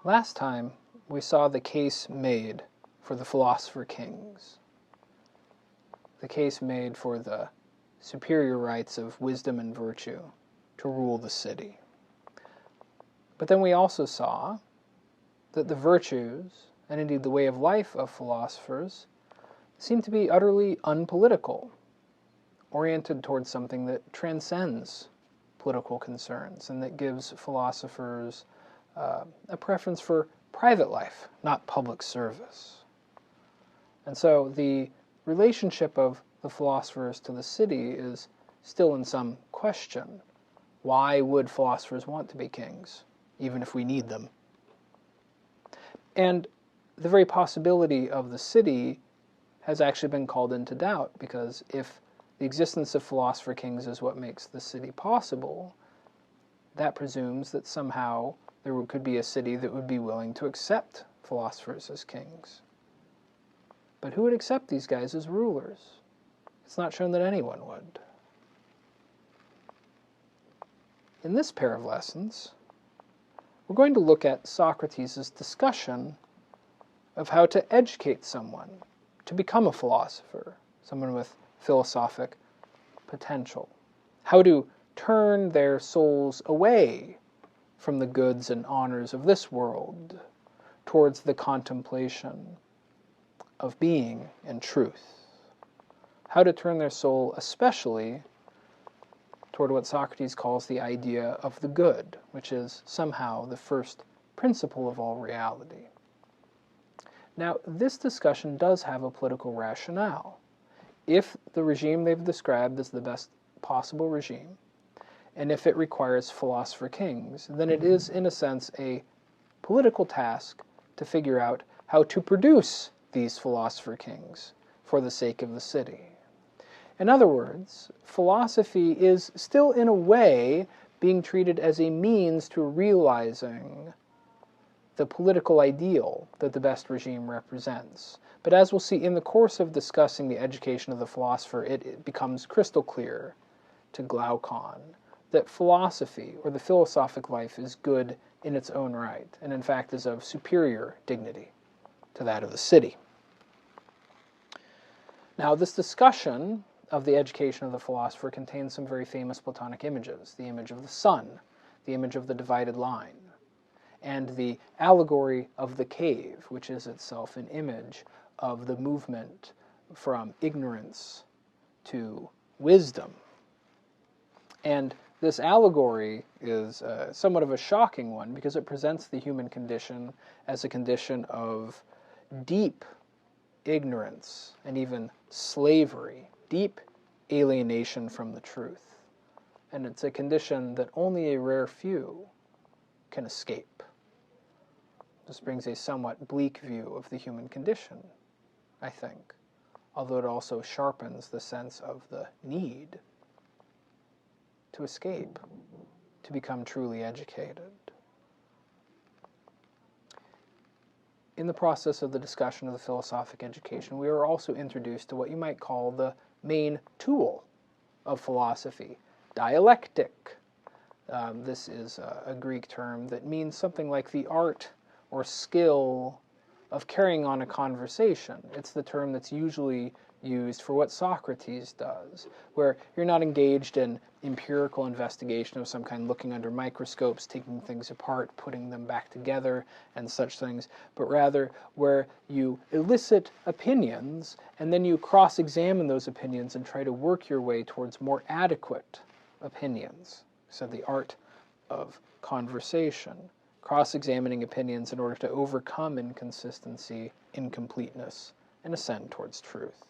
Last time, we saw the case made for the philosopher kings, the case made for the superior rights of wisdom and virtue to rule the city. But then we also saw that the virtues, and indeed the way of life of philosophers, seem to be utterly unpolitical, oriented towards something that transcends political concerns and that gives philosophers a preference for private life, not public service. And so the relationship of the philosophers to the city is still in some question. Why would philosophers want to be kings, even if we need them? And the very possibility of the city has actually been called into doubt, because if the existence of philosopher kings is what makes the city possible, that presumes that somehow there could be a city that would be willing to accept philosophers as kings. But who would accept these guys as rulers? It's not shown that anyone would. In this pair of lessons, we're going to look at Socrates' discussion of how to educate someone to become a philosopher, someone with philosophic potential. How to turn their souls away from the goods and honors of this world towards the contemplation of being and truth. How to turn their soul especially toward what Socrates calls the idea of the good, which is somehow the first principle of all reality. Now, this discussion does have a political rationale. If the regime they've described is the best possible regime, and if it requires philosopher kings, then it is, in a sense, a political task to figure out how to produce these philosopher kings for the sake of the city. In other words, philosophy is still, in a way, being treated as a means to realizing the political ideal that the best regime represents. But as we'll see in the course of discussing the education of the philosopher, it becomes crystal clear to Glaucon that philosophy, or the philosophic life, is good in its own right, and in fact is of superior dignity to that of the city. Now, this discussion of the education of the philosopher contains some very famous Platonic images: the image of the sun, the image of the divided line, and the allegory of the cave, which is itself an image of the movement from ignorance to wisdom. And this allegory is somewhat of a shocking one, because it presents the human condition as a condition of deep ignorance and even slavery, deep alienation from the truth. And it's a condition that only a rare few can escape. This brings a somewhat bleak view of the human condition, I think, although it also sharpens the sense of the need to escape, to become truly educated. In the process of the discussion of the philosophic education, we are also introduced to what you might call the main tool of philosophy, dialectic. This is a Greek term that means something like the art or skill of carrying on a conversation. It's the term that's usually used for what Socrates does, where you're not engaged in empirical investigation of some kind, looking under microscopes, taking things apart, putting them back together, and such things, but rather where you elicit opinions, and then you cross-examine those opinions and try to work your way towards more adequate opinions. So the art of conversation, cross-examining opinions in order to overcome inconsistency, incompleteness, and ascend towards truth.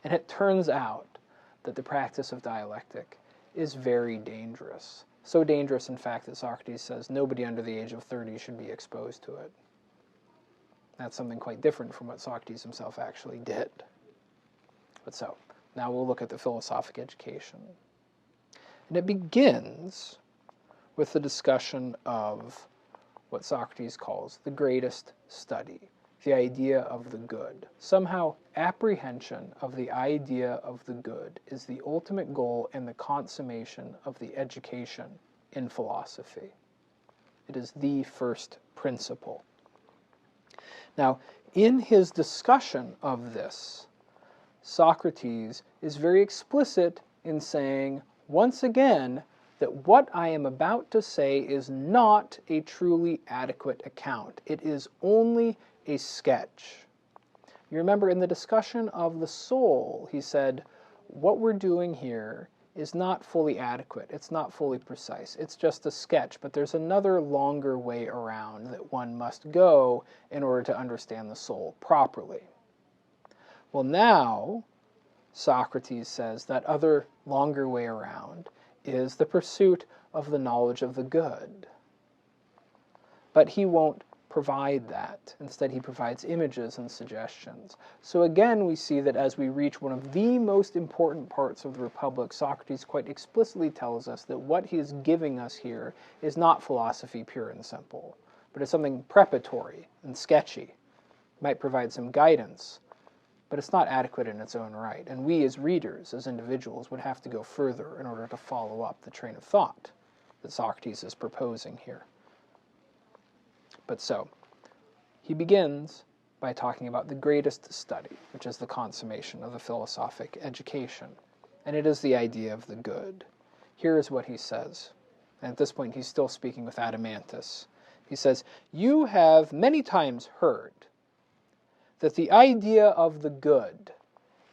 And it turns out that the practice of dialectic is very dangerous. So dangerous, in fact, that Socrates says nobody under the age of 30 should be exposed to it. That's something quite different from what Socrates himself actually did. But so, now we'll look at the philosophic education. And it begins with the discussion of what Socrates calls the greatest study, the idea of the good. Somehow, apprehension of the idea of the good is the ultimate goal and the consummation of the education in philosophy. It is the first principle Now, in his discussion of this, Socrates is very explicit in saying, once again, that what I am about to say is not a truly adequate account. It is only a sketch. You remember in the discussion of the soul, he said, what we're doing here is not fully adequate. It's not fully precise. It's just a sketch, but there's another longer way around that one must go in order to understand the soul properly. Well, now, Socrates says that other longer way around is the pursuit of the knowledge of the good. But he won't provide that. Instead, he provides images and suggestions. So again, we see that as we reach one of the most important parts of the Republic, Socrates quite explicitly tells us that what he is giving us here is not philosophy pure and simple, but it's something preparatory and sketchy. It might provide some guidance, but it's not adequate in its own right. And we as readers, as individuals, would have to go further in order to follow up the train of thought that Socrates is proposing here. But so, he begins by talking about the greatest study, which is the consummation of the philosophic education. And it is the idea of the good. Here is what he says. And at this point, he's still speaking with Adeimantus. He says, "You have many times heard that the idea of the good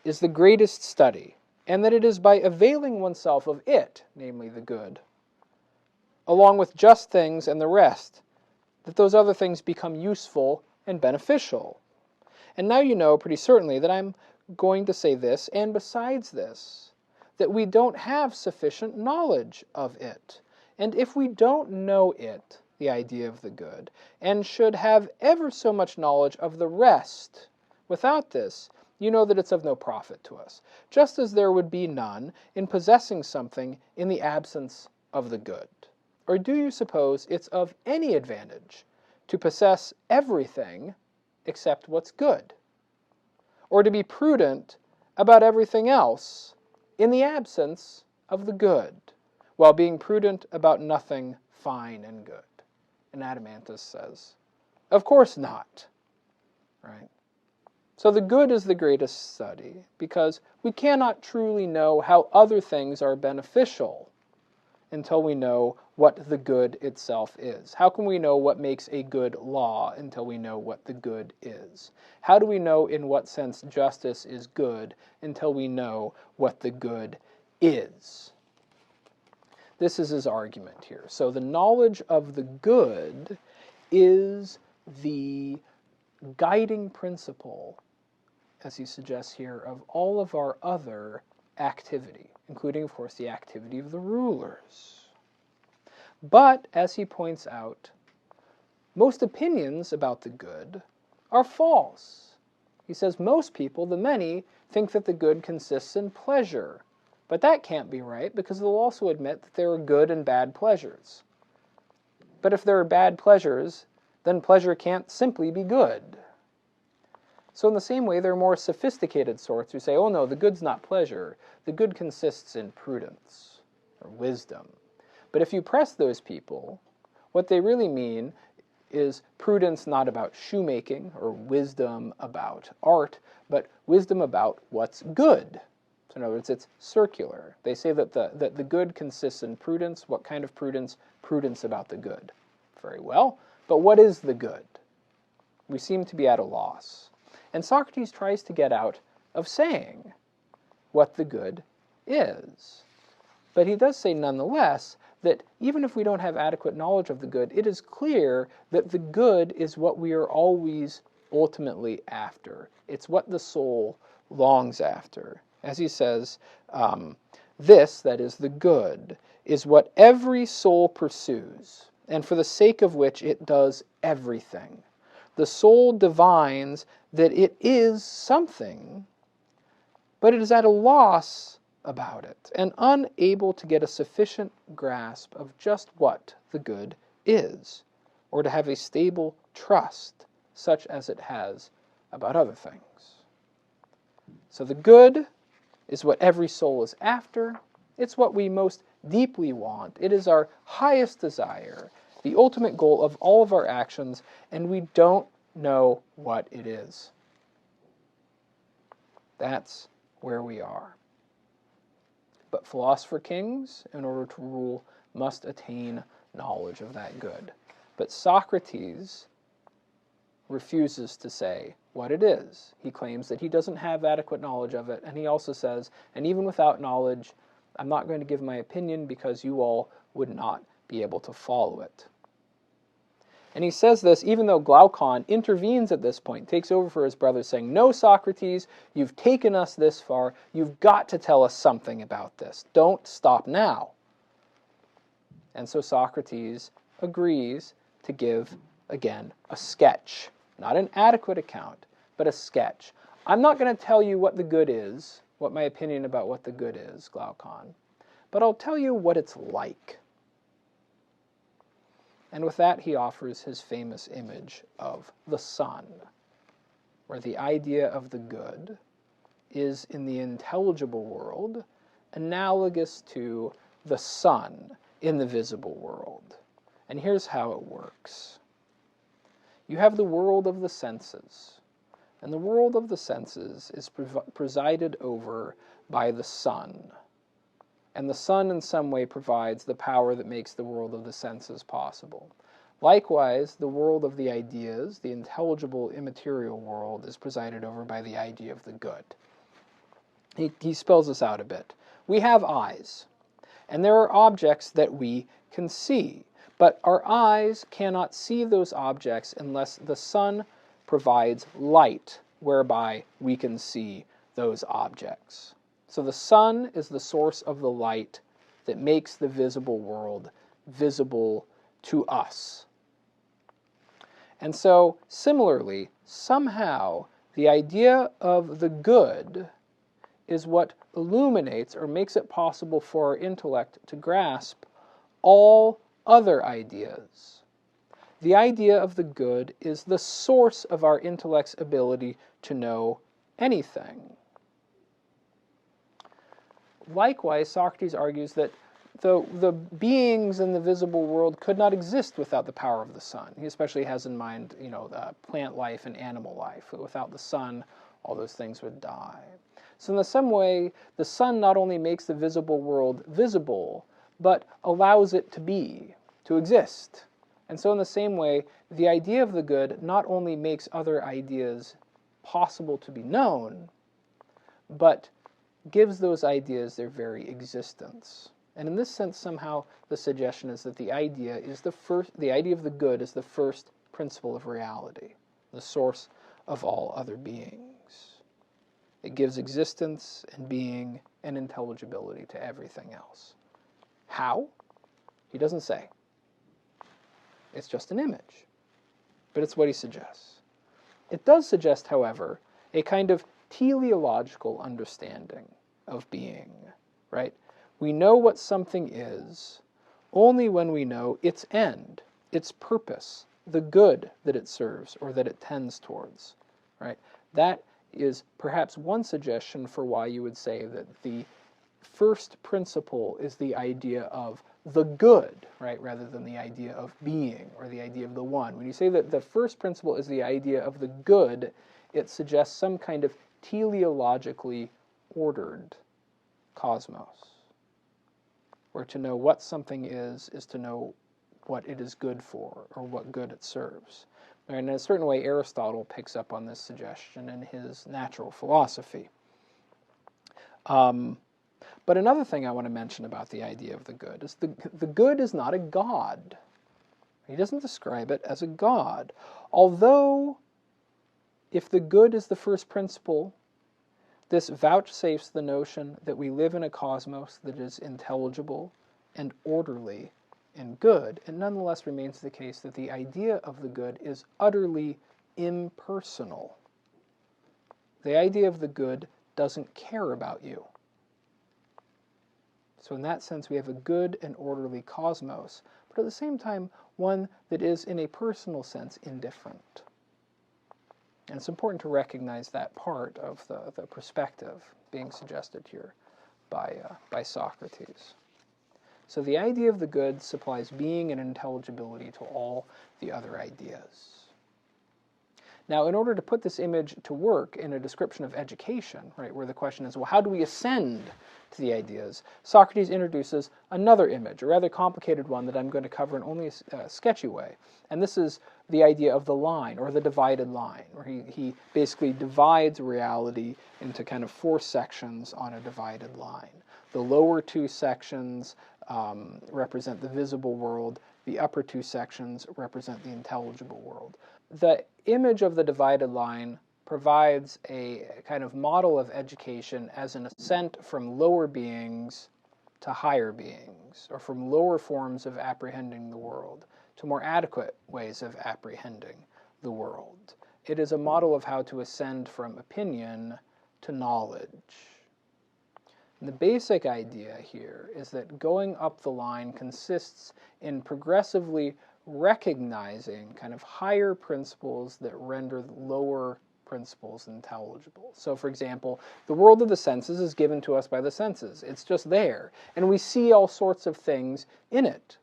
is the greatest study, and that it is by availing oneself of it, namely the good, along with just things and the rest, that those other things become useful and beneficial. And now you know pretty certainly that I'm going to say this, and besides this, that we don't have sufficient knowledge of it. And if we don't know it, the idea of the good, and should have ever so much knowledge of the rest, without this, you know that it's of no profit to us, just as there would be none in possessing something in the absence of the good. Or do you suppose it's of any advantage to possess everything except what's good? Or to be prudent about everything else in the absence of the good, while being prudent about nothing fine and good?" And Adeimantus says, of course not, right? So the good is the greatest study, because we cannot truly know how other things are beneficial until we know what the good itself is. How can we know what makes a good law until we know what the good is? How do we know in what sense justice is good until we know what the good is? This is his argument here. So the knowledge of the good is the guiding principle, as he suggests here, of all of our other activity, including, of course, the activity of the rulers. But, as he points out, most opinions about the good are false. He says most people, the many, think that the good consists in pleasure. But that can't be right, because they'll also admit that there are good and bad pleasures. But if there are bad pleasures, then pleasure can't simply be good. So in the same way, there are more sophisticated sorts who say, oh no, the good's not pleasure. The good consists in prudence or wisdom. But if you press those people, what they really mean is prudence not about shoemaking or wisdom about art, but wisdom about what's good. So in other words, it's circular. They say that the good consists in prudence. What kind of prudence? Prudence about the good. Very well. But what is the good? We seem to be at a loss. And Socrates tries to get out of saying what the good is. But he does say nonetheless that even if we don't have adequate knowledge of the good, it is clear that the good is what we are always ultimately after. It's what the soul longs after. As he says, this, that is the good, is what every soul pursues, and for the sake of which it does everything. The soul divines that it is something, but it is at a loss about it, and unable to get a sufficient grasp of just what the good is, or to have a stable trust, such as it has about other things. So the good is what every soul is after. It's what we most deeply want. It is our highest desire, the ultimate goal of all of our actions, and we don't know what it is. That's where we are. But philosopher kings, in order to rule, must attain knowledge of that good. But Socrates refuses to say what it is. He claims that he doesn't have adequate knowledge of it, and he also says, and even without knowledge, I'm not going to give my opinion because you all would not be able to follow it. And he says this even though Glaucon intervenes at this point, takes over for his brother, saying, no, Socrates, you've taken us this far. You've got to tell us something about this. Don't stop now. And so Socrates agrees to give, again, a sketch. Not an adequate account, but a sketch. I'm not going to tell you what the good is, what my opinion about what the good is, Glaucon, but I'll tell you what it's like. And with that, he offers his famous image of the sun, where the idea of the good is, in the intelligible world, analogous to the sun in the visible world. And here's how it works. You have the world of the senses, and the world of the senses is presided over by the sun. And the sun in some way provides the power that makes the world of the senses possible. Likewise, the world of the ideas, the intelligible, immaterial world, is presided over by the idea of the good. He spells this out a bit. We have eyes, and there are objects that we can see, but our eyes cannot see those objects unless the sun provides light, whereby we can see those objects. So the sun is the source of the light that makes the visible world visible to us. And so, similarly, somehow, the idea of the good is what illuminates or makes it possible for our intellect to grasp all other ideas. The idea of the good is the source of our intellect's ability to know anything. Likewise, Socrates argues that the beings in the visible world could not exist without the power of the sun. He especially has in mind, plant life and animal life. Without the sun, all those things would die. So in the same way, the sun not only makes the visible world visible, but allows it to be, to exist. And so in the same way, the idea of the good not only makes other ideas possible to be known, but gives those ideas their very existence. And in this sense, somehow, the suggestion is that the idea of the good is the first principle of reality, the source of all other beings. It gives existence and being and intelligibility to everything else. How? He doesn't say. It's just an image. But it's what he suggests. It does suggest, however, a kind of teleological understanding of being, right? We know what something is only when we know its end, its purpose, the good that it serves or that it tends towards, right? That is perhaps one suggestion for why you would say that the first principle is the idea of the good, right, rather than the idea of being or the idea of the one. When you say that the first principle is the idea of the good, it suggests some kind of teleologically ordered cosmos, where to know what something is to know what it is good for or what good it serves. And in a certain way, Aristotle picks up on this suggestion in his natural philosophy. But another thing I want to mention about the idea of the good is the good is not a god. He doesn't describe it as a god. Although, if the good is the first principle, this vouchsafes the notion that we live in a cosmos that is intelligible and orderly and good. It nonetheless remains the case that the idea of the good is utterly impersonal. The idea of the good doesn't care about you. So in that sense, we have a good and orderly cosmos, but at the same time, one that is, in a personal sense, indifferent. And it's important to recognize that part of the perspective being suggested here by Socrates. So the idea of the good supplies being and intelligibility to all the other ideas. Now, in order to put this image to work in a description of education, right, where the question is, well, how do we ascend to the ideas, Socrates introduces another image, a rather complicated one that I'm going to cover in only a sketchy way. And this is the idea of the line, or the divided line, where he basically divides reality into kind of 4 sections on a divided line. The lower 2 sections represent the visible world. The upper 2 sections represent the intelligible world. The image of the divided line provides a kind of model of education as an ascent from lower beings to higher beings, or from lower forms of apprehending the world to more adequate ways of apprehending the world. It is a model of how to ascend from opinion to knowledge. And the basic idea here is that going up the line consists in progressively recognizing kind of higher principles that render lower principles intelligible. So, for example, the world of the senses is given to us by the senses. It's just there, and we see all sorts of things in it.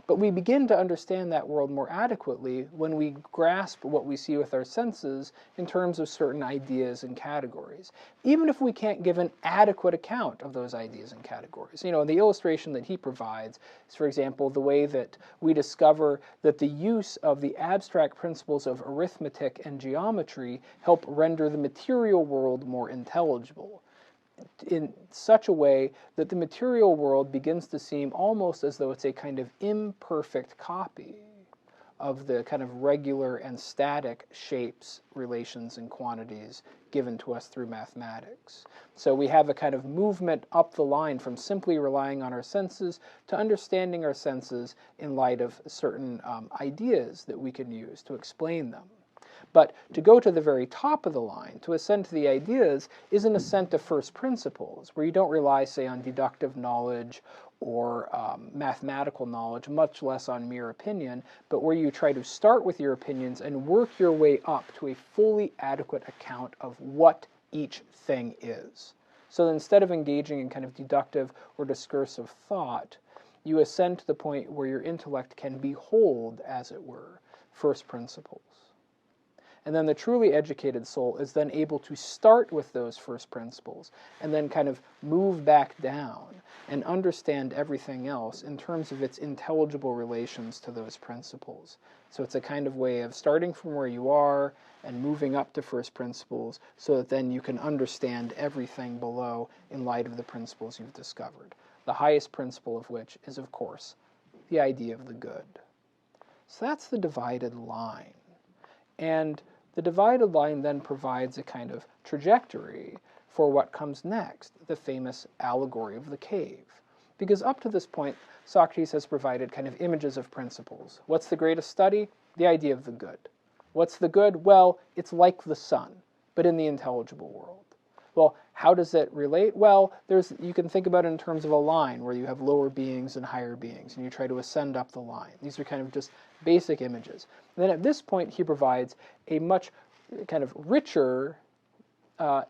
But we begin to understand that world more adequately when we grasp what we see with our senses in terms of certain ideas and categories, even if we can't give an adequate account of those ideas and categories. You know, the illustration that he provides is, for example, the way that we discover that the use of the abstract principles of arithmetic and geometry help render the material world more intelligible, in such a way that the material world begins to seem almost as though it's a kind of imperfect copy of the kind of regular and static shapes, relations, and quantities given to us through mathematics. So we have a kind of movement up the line from simply relying on our senses to understanding our senses in light of certain ideas that we can use to explain them. But to go to the very top of the line, to ascend to the ideas, is an ascent to first principles, where you don't rely, say, on deductive knowledge or mathematical knowledge, much less on mere opinion, but where you try to start with your opinions and work your way up to a fully adequate account of what each thing is. So instead of engaging in kind of deductive or discursive thought, you ascend to the point where your intellect can behold, as it were, first principles. And then the truly educated soul is then able to start with those first principles and then kind of move back down and understand everything else in terms of its intelligible relations to those principles. So it's a kind of way of starting from where you are and moving up to first principles so that then you can understand everything below in light of the principles you've discovered. The highest principle of which is, of course, the idea of the good. So that's the divided line. And the divided line then provides a kind of trajectory for what comes next, the famous allegory of the cave. Because up to this point, Socrates has provided kind of images of principles. What's the greatest study? The idea of the good. What's the good? Well, it's like the sun, but in the intelligible world. Well, how does it relate? Well, you can think about it in terms of a line where you have lower beings and higher beings, and you try to ascend up the line. These are kind of just basic images. And then at this point, he provides a much kind of richer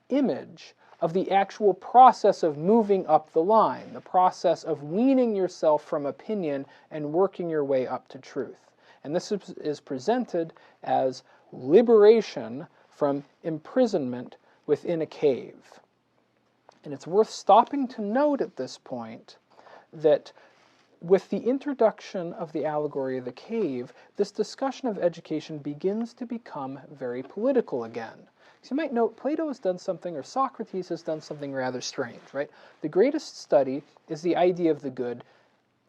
image of the actual process of moving up the line, the process of weaning yourself from opinion and working your way up to truth. And this is presented as liberation from imprisonment within a cave. And it's worth stopping to note at this point that with the introduction of the allegory of the cave, this discussion of education begins to become very political again. So you might note Plato has done something, or Socrates has done something rather strange, right? The greatest study is the idea of the good,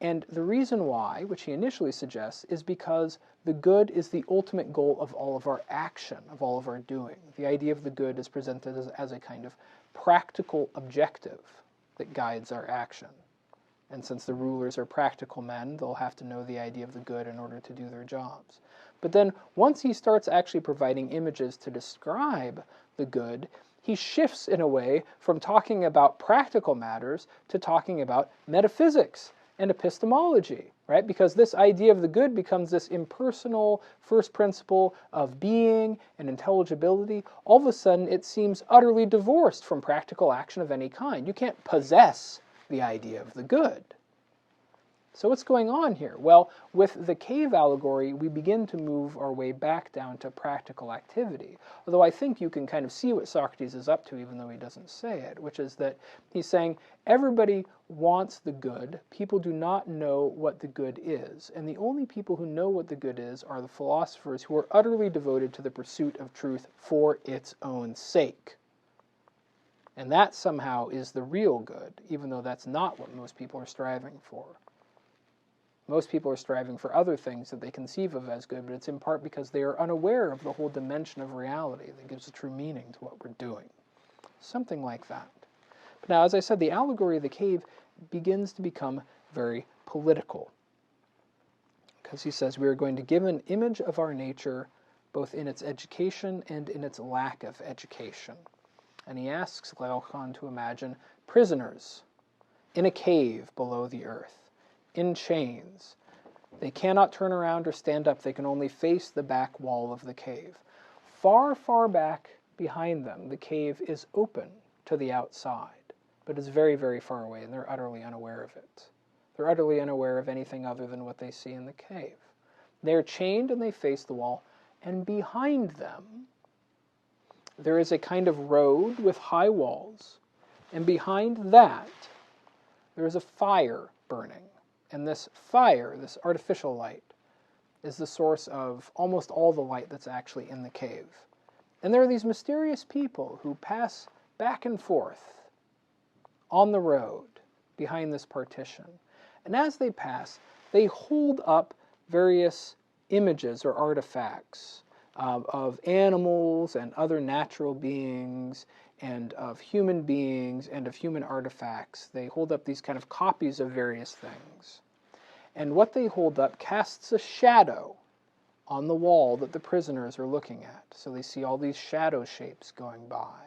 and the reason why, which he initially suggests, is because the good is the ultimate goal of all of our action, of all of our doing. The idea of the good is presented as a kind of practical objective that guides our action. And since the rulers are practical men, they'll have to know the idea of the good in order to do their jobs. But then once he starts actually providing images to describe the good, he shifts in a way from talking about practical matters to talking about metaphysics and epistemology, right? Because this idea of the good becomes this impersonal first principle of being and intelligibility. All of a sudden, it seems utterly divorced from practical action of any kind. You can't possess the idea of the good. So what's going on here? Well, with the cave allegory, we begin to move our way back down to practical activity. Although I think you can kind of see what Socrates is up to, even though he doesn't say it, which is that he's saying everybody wants the good. People do not know what the good is. And the only people who know what the good is are the philosophers who are utterly devoted to the pursuit of truth for its own sake. And that somehow is the real good, even though that's not what most people are striving for. Most people are striving for other things that they conceive of as good, but it's in part because they are unaware of the whole dimension of reality that gives a true meaning to what we're doing. Something like that. But now, as I said, the allegory of the cave begins to become very political. Because he says we are going to give an image of our nature both in its education and in its lack of education. And he asks Glaucon to imagine prisoners in a cave below the earth, in chains. They cannot turn around or stand up. They can only face the back wall of the cave. Far, far back behind them, the cave is open to the outside, but is very, very far away, and they're utterly unaware of it. They're utterly unaware of anything other than what they see in the cave. They're chained and they face the wall, and behind them there is a kind of road with high walls, and behind that there is a fire burning. And this fire, this artificial light, is the source of almost all the light that's actually in the cave. And there are these mysterious people who pass back and forth on the road behind this partition. And as they pass, they hold up various images or artifacts of animals and other natural beings and of human beings and of human artifacts. They hold up these kind of copies of various things. And what they hold up casts a shadow on the wall that the prisoners are looking at. So they see all these shadow shapes going by.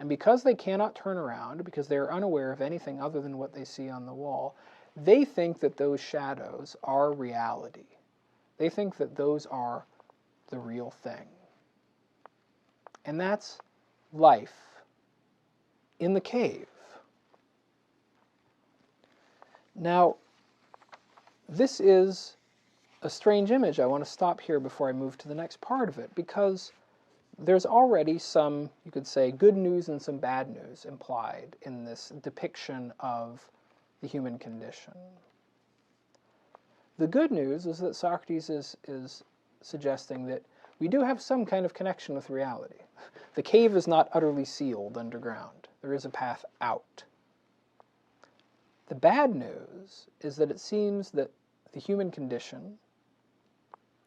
And because they cannot turn around, because they are unaware of anything other than what they see on the wall, they think that those shadows are reality. They think that those are the real thing. And that's life in the cave. Now, this is a strange image. I want to stop here before I move to the next part of it, because there's already some, you could say, good news and some bad news implied in this depiction of the human condition. The good news is that Socrates is suggesting that we do have some kind of connection with reality. The cave is not utterly sealed underground. There is a path out. The bad news is that it seems that the human condition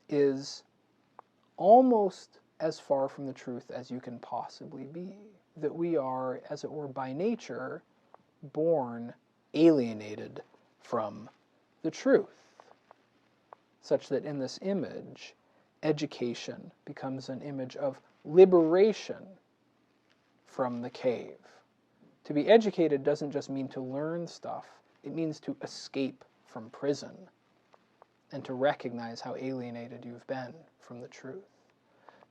is almost as far from the truth as you can possibly be. That we are, as it were, by nature, born alienated from the truth. Such that in this image, education becomes an image of liberation from the cave. To be educated doesn't just mean to learn stuff. It means to escape from prison and to recognize how alienated you've been from the truth.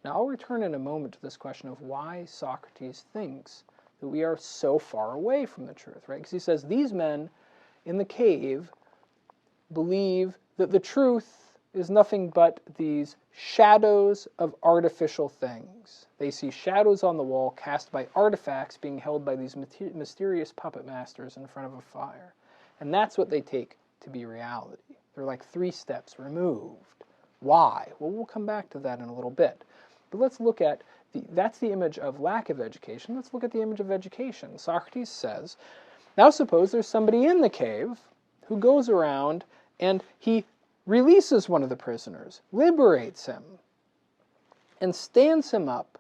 Now, I'll return in a moment to this question of why Socrates thinks that we are so far away from the truth, right? Because he says these men in the cave believe that the truth is nothing but these shadows of artificial things. They see shadows on the wall cast by artifacts being held by these mysterious puppet masters in front of a fire. And that's what they take to be reality. They're like 3 steps removed. Why? Well, we'll come back to that in a little bit. But let's look at, that's the image of lack of education. Let's look at the image of education. Socrates says, now suppose there's somebody in the cave who goes around and he releases one of the prisoners, liberates him, and stands him up,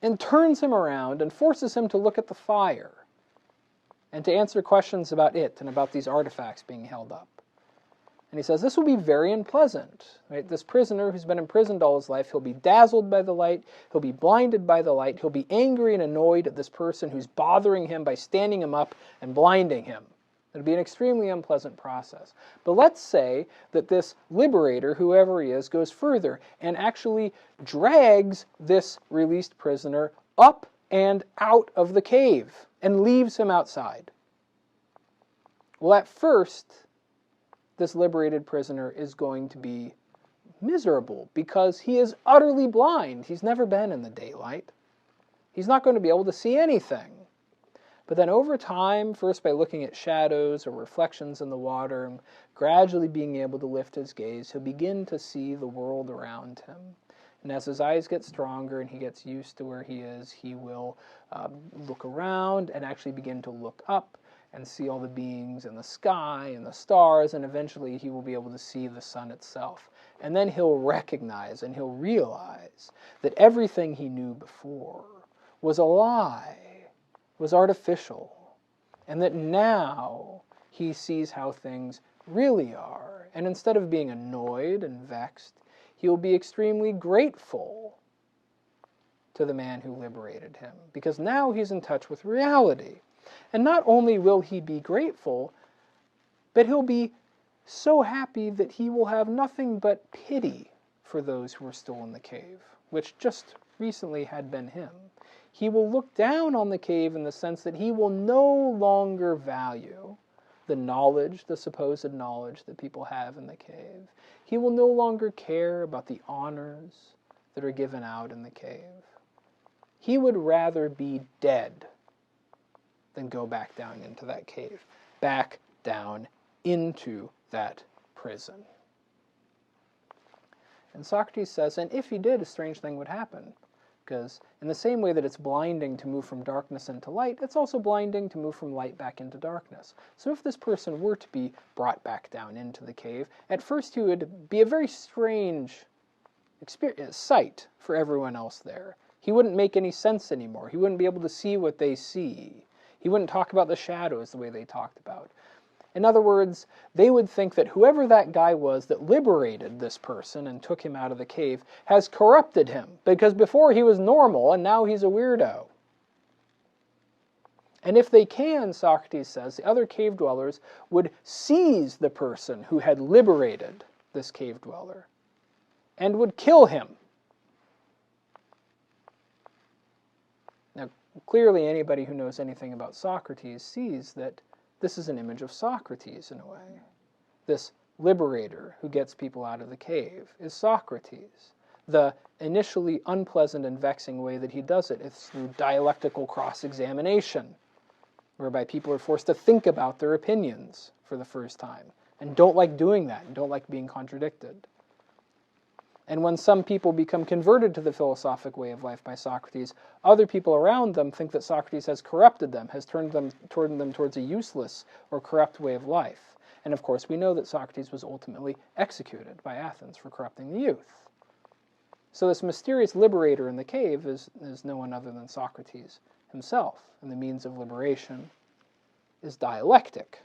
and turns him around, and forces him to look at the fire, and to answer questions about it, and about these artifacts being held up. And he says, this will be very unpleasant. Right? This prisoner who's been imprisoned all his life, he'll be dazzled by the light, he'll be blinded by the light, he'll be angry and annoyed at this person who's bothering him by standing him up and blinding him. It'll be an extremely unpleasant process. But let's say that this liberator, whoever he is, goes further and actually drags this released prisoner up and out of the cave and leaves him outside. Well, at first, this liberated prisoner is going to be miserable because he is utterly blind. He's never been in the daylight. He's not going to be able to see anything. But then over time, first by looking at shadows or reflections in the water, and gradually being able to lift his gaze, he'll begin to see the world around him. And as his eyes get stronger and he gets used to where he is, he will look around and actually begin to look up and see all the beings in the sky and the stars, and eventually he will be able to see the sun itself. And then he'll recognize and he'll realize that everything he knew before was a lie, was artificial, and that now he sees how things really are. And instead of being annoyed and vexed, he will be extremely grateful to the man who liberated him, because now he's in touch with reality. And not only will he be grateful, but he'll be so happy that he will have nothing but pity for those who are still in the cave, which just recently had been him. He will look down on the cave in the sense that he will no longer value the knowledge, the supposed knowledge that people have in the cave. He will no longer care about the honors that are given out in the cave. He would rather be dead than go back down into that cave, back down into that prison. And Socrates says, and if he did, a strange thing would happen. Because in the same way that it's blinding to move from darkness into light, it's also blinding to move from light back into darkness. So if this person were to be brought back down into the cave, at first he would be a very strange sight for everyone else there. He wouldn't make any sense anymore. He wouldn't be able to see what they see. He wouldn't talk about the shadows the way they talked about. In other words, they would think that whoever that guy was that liberated this person and took him out of the cave has corrupted him, because before he was normal and now he's a weirdo. And if they can, Socrates says, the other cave dwellers would seize the person who had liberated this cave dweller and would kill him. Now, clearly anybody who knows anything about Socrates sees that this is an image of Socrates in a way. This liberator who gets people out of the cave is Socrates. The initially unpleasant and vexing way that he does it is through dialectical cross-examination, whereby people are forced to think about their opinions for the first time, and don't like doing that, and don't like being contradicted. And when some people become converted to the philosophic way of life by Socrates, other people around them think that Socrates has corrupted them, has turned them towards a useless or corrupt way of life. And of course, we know that Socrates was ultimately executed by Athens for corrupting the youth. So this mysterious liberator in the cave is no one other than Socrates himself, and the means of liberation is dialectic.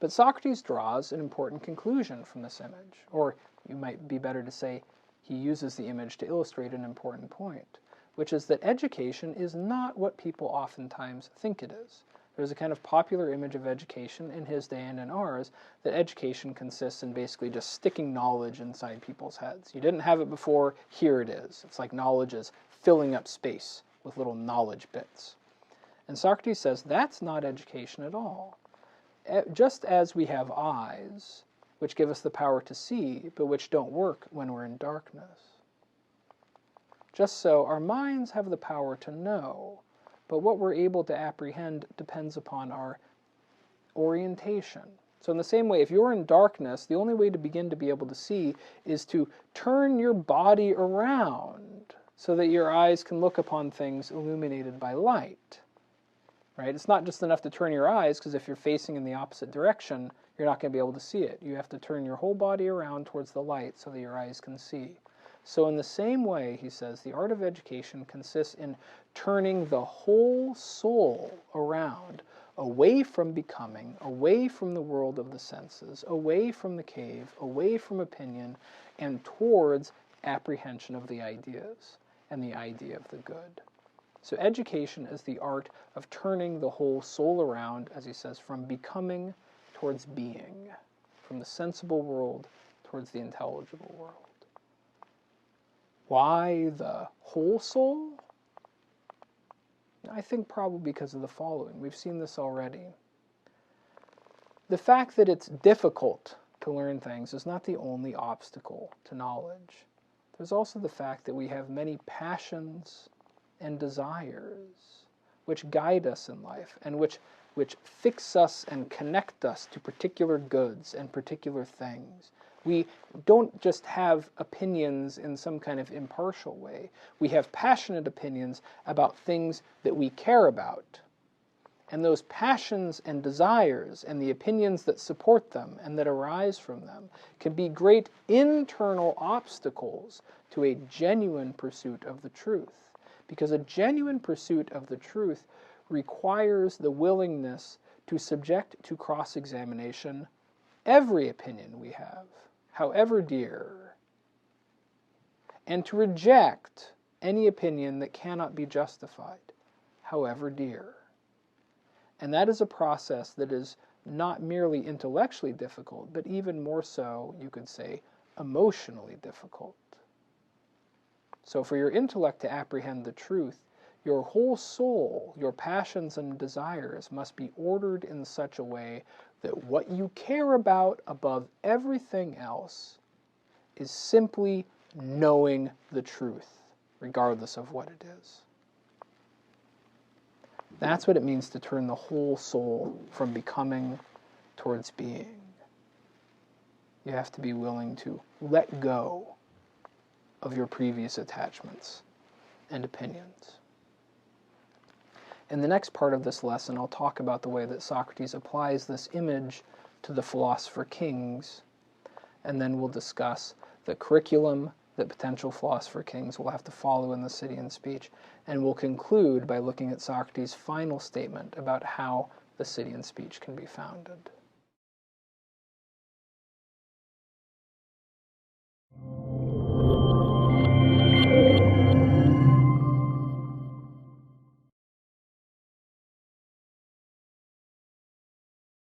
But Socrates draws an important conclusion from this image, or you might be better to say he uses the image to illustrate an important point, which is that education is not what people oftentimes think it is. There's a kind of popular image of education in his day and in ours, that education consists in basically just sticking knowledge inside people's heads. You didn't have it before, here it is. It's like knowledge is filling up space with little knowledge bits. And Socrates says that's not education at all. Just as we have eyes, which give us the power to see, but which don't work when we're in darkness, just so our minds have the power to know, but what we're able to apprehend depends upon our orientation. So in the same way, if you're in darkness, the only way to begin to be able to see is to turn your body around so that your eyes can look upon things illuminated by light. Right? It's not just enough to turn your eyes, because if you're facing in the opposite direction, you're not going to be able to see it. You have to turn your whole body around towards the light so that your eyes can see. So in the same way, he says, the art of education consists in turning the whole soul around, away from becoming, away from the world of the senses, away from the cave, away from opinion, and towards apprehension of the ideas and the idea of the good. So education is the art of turning the whole soul around, as he says, from becoming towards being, from the sensible world towards the intelligible world. Why the whole soul? I think probably because of the following. We've seen this already. the fact that it's difficult to learn things is not the only obstacle to knowledge. There's also the fact that we have many passions and desires which guide us in life and which fix us and connect us to particular goods and particular things. We don't just have opinions in some kind of impartial way. We have passionate opinions about things that we care about. And those passions and desires and the opinions that support them and that arise from them can be great internal obstacles to a genuine pursuit of the truth. Because a genuine pursuit of the truth requires the willingness to subject to cross-examination every opinion we have, however dear, and to reject any opinion that cannot be justified, however dear. And that is a process that is not merely intellectually difficult, but even more so, you could say, emotionally difficult. So for your intellect to apprehend the truth, your whole soul, your passions and desires must be ordered in such a way that what you care about above everything else is simply knowing the truth, regardless of what it is. That's what it means to turn the whole soul from becoming towards being. You have to be willing to let go of your previous attachments and opinions. In the next part of this lesson, I'll talk about the way that Socrates applies this image to the philosopher kings, and then we'll discuss the curriculum that potential philosopher kings will have to follow in the city and speech, and we'll conclude by looking at Socrates' final statement about how the city and speech can be founded.